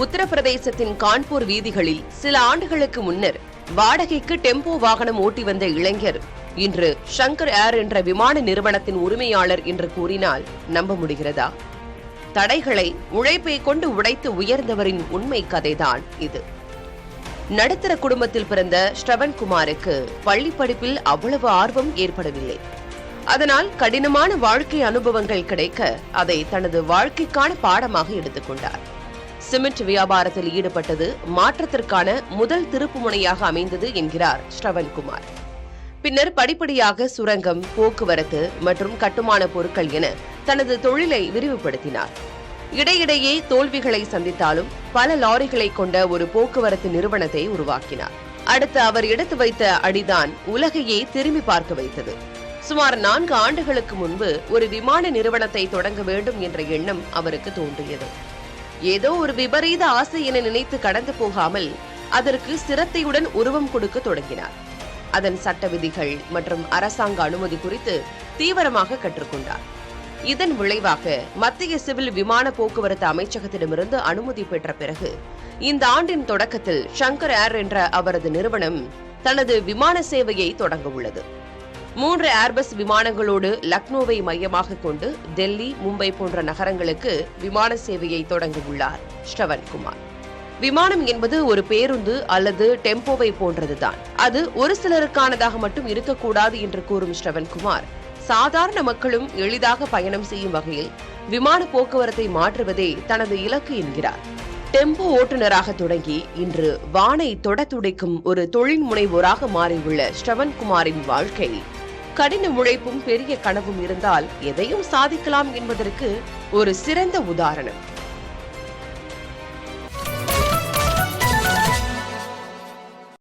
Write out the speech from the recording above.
உத்தரப்பிரதேசத்தின் கான்பூர் வீதிகளில் சில ஆண்டுகளுக்கு முன்னர் வாடகைக்கு டெம்போ வாகனம் ஓட்டி வந்த இளைஞர் இன்று ஷங்கர் ஏர் என்ற விமான நிறுவனத்தின் உரிமையாளர் என்று கூறினால் நம்ப முடிகிறதா? தடைகளை உழைப்பை கொண்டு உடைத்து உயர்ந்தவரின் உண்மை கதைதான் இது. நடுத்தர குடும்பத்தில் பிறந்த ஸ்ரவன்குமாருக்கு பள்ளி படிப்பில் அவ்வளவு ஆர்வம் ஏற்படவில்லை. அதனால் கடினமான வாழ்க்கை அனுபவங்கள் கிடைக்க அதை தனது வாழ்க்கைக்கான பாடமாக எடுத்துக்கொண்டார். சிமெண்ட் வியாபாரத்தில் ஈடுபட்டது மாற்றத்திற்கான முதல் திருப்புமுனையாக அமைந்தது என்கிறார் ஸ்ரவன்குமார். பின்னர் படிப்படியாக சுரங்கம், போக்குவரத்து மற்றும் கட்டுமான பொருட்கள் என தனது தொழிலை விரிவுபடுத்தினார். இடையிடையே தோல்விகளை சந்தித்தாலும் பல லாரிகளை கொண்ட ஒரு போக்குவரத்து நிறுவனத்தை உருவாக்கினார். அடுத்து அவர் எடுத்து வைத்த அடிதான் உலகையே திரும்பி பார்க்க வைத்தது. சுமார் 4 ஆண்டுகளுக்கு முன்பு ஒரு விமான நிறுவனத்தை தொடங்க வேண்டும் என்ற எண்ணம் அவருக்கு தோன்றியது. ஏதோ ஒரு விபரீத ஆசை என நினைத்து கடந்து போகாமல் அதற்கு சிரத்தையுடன் உருவம் கொடுக்க தொடங்கினார். அதன் சட்ட விதிகள் மற்றும் அரசாங்க அனுமதி குறித்து தீவிரமாக கற்றுக்கொண்டார். இதன் விளைவாக மத்திய சிவில் விமான போக்குவரத்து அமைச்சகத்திடமிருந்து அனுமதி பெற்ற பிறகு இந்த ஆண்டின் தொடக்கத்தில் ஷங்கர் ஏர் என்ற அவரது நிறுவனம் தனது விமான சேவையை தொடங்க உள்ளது. 3 ஏர்பஸ் விமானங்களோடு லக்னோவை மையமாக கொண்டு டெல்லி, மும்பை போன்ற நகரங்களுக்கு விமான சேவையை தொடங்கியுள்ளார் ஸ்ரவன்குமார். விமானம் என்பது ஒரு பேருந்து அல்லது டெம்போவை போன்றதுதான். அது ஒரு சிலருக்கானதாக மட்டும் இருக்கக்கூடாது என்று கூறும் ஸ்ரவன்குமார், சாதாரண மக்களும் எளிதாக பயணம் செய்யும் வகையில் விமான போக்குவரத்தை மாற்றுவதே தனது இலக்கு என்கிறார். டெம்போ ஓட்டுநராக தொடங்கி இன்று வானை தொட துடைக்கும் ஒரு தொழில் முனைவோராக மாறியுள்ள ஸ்ரவன்குமாரின் வாழ்க்கை கடின உழைப்பும் பெரிய கனவும் இருந்தால் எதையும் சாதிக்கலாம் என்பதற்கு ஒரு சிறந்த உதாரணம்.